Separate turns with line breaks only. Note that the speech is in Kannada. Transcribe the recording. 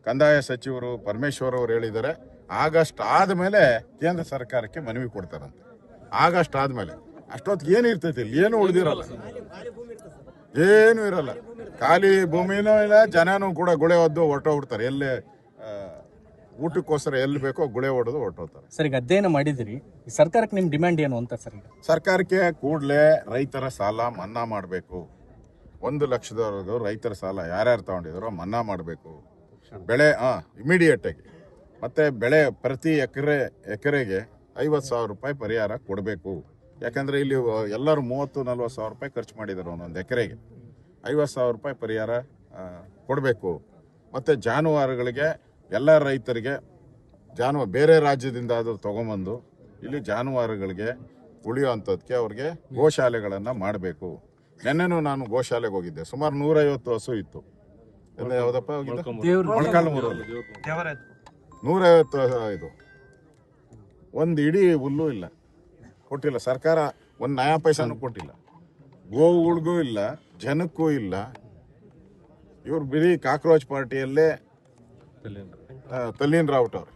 ಕಂದಾಯ ಸಚಿವರು ಪರಮೇಶ್ವರ್ ಅವರು ಹೇಳಿದ್ದಾರೆ, ಆಗಸ್ಟ್ ಆದಮೇಲೆ ಕೇಂದ್ರ ಸರ್ಕಾರಕ್ಕೆ ಮನವಿ ಕೊಡ್ತಾರಂತೆ. ಆಗಸ್ಟ್ ಆದಮೇಲೆ ಅಷ್ಟೊತ್ತಿಗೆ ಏನು ಇರ್ತೈತಿ? ಇಲ್ಲಿ ಏನು ಉಳಿದಿರಲ್ಲ, ಏನು ಇರಲ್ಲ, ಖಾಲಿ ಭೂಮಿನೂ ಇಲ್ಲ, ಜನನೂ ಕೂಡ ಗುಳೆ ಹೊದ್ದು ಹೊರಟೋಗ್ಬಿಡ್ತಾರೆ. ಎಲ್ಲೇ ಊಟಕ್ಕೋಸ್ಕರ ಎಲ್ಲಿ ಬೇಕೋ ಗುಳೆ ಹೊಡೆದು ಹೊರಟೋಗ್ತಾರೆ.
ಸರ್, ಈಗ ಅಧ್ಯಯನ ಮಾಡಿದಿರಿ, ಸರ್ಕಾರಕ್ಕೆ ನಿಮ್ಮ ಡಿಮ್ಯಾಂಡ್ ಏನು ಅಂತ ಸರ್?
ಸರ್ಕಾರಕ್ಕೆ ಕೂಡಲೇ ರೈತರ ಸಾಲ ಮನ್ನಾ ಮಾಡಬೇಕು. 1 ಲಕ್ಷದವರೆಗೂ ರೈತರ ಸಾಲ ಯಾರ್ಯಾರು ತಗೊಂಡಿದಾರೋ ಮನ್ನಾ ಮಾಡಬೇಕು. ಬೆಳೆ ಇಮಿಡಿಯೇಟ್ ಆಗಿ, ಮತ್ತೆ ಬೆಳೆ ಪ್ರತಿ ಎಕರೆಗೆ 50,000 ರೂಪಾಯಿ ಪರಿಹಾರ ಕೊಡಬೇಕು. ಯಾಕಂದ್ರೆ ಇಲ್ಲಿ ಎಲ್ಲರೂ 30-40 ಸಾವಿರ ರೂಪಾಯಿ ಖರ್ಚು ಮಾಡಿದ್ದಾರೆ ಒಂದೊಂದು ಎಕರೆಗೆ. 50,000 ರೂಪಾಯಿ ಪರಿಹಾರ ಕೊಡಬೇಕು. ಮತ್ತು ಜಾನುವಾರುಗಳಿಗೆ ಎಲ್ಲ ರೈತರಿಗೆ ಬೇರೆ ರಾಜ್ಯದಿಂದ ಆದರೂ ತೊಗೊಂಬಂದು ಇಲ್ಲಿ ಜಾನುವಾರುಗಳಿಗೆ ಉಳಿಯುವಂಥದ್ದಕ್ಕೆ ಅವ್ರಿಗೆ ಗೋಶಾಲೆಗಳನ್ನು ಮಾಡಬೇಕು. ನೆನ್ನೆನೂ ನಾನು ಗೋಶಾಲೆಗೆ ಹೋಗಿದ್ದೆ, ಸುಮಾರು 150 ಹಸು ಇತ್ತು. ಯಾವುದಪ್ಪ ಮೊಳಕಾಲ್ಮೂರಲ್ಲಿ 150 ಇದು ಒಂದು ಇಡೀ ಹುಲ್ಲು ಇಲ್ಲ, ಕೊಟ್ಟಿಲ್ಲ ಸರ್ಕಾರ. ಒಂದು ನಯಾ ಪೈಸಾನು ಕೊಟ್ಟಿಲ್ಲ. ಗೋವುಗಳಿಗೂ ಇಲ್ಲ, ಜನಕ್ಕೂ ಇಲ್ಲ. ಇವ್ರು ಬಿಡಿ ಕಾಕ್ರೋಚ್ ಪಾರ್ಟಿಯಲ್ಲೇ ತಲ್ಲೀನ್ ರಾವುಟ್ ಅವ್ರು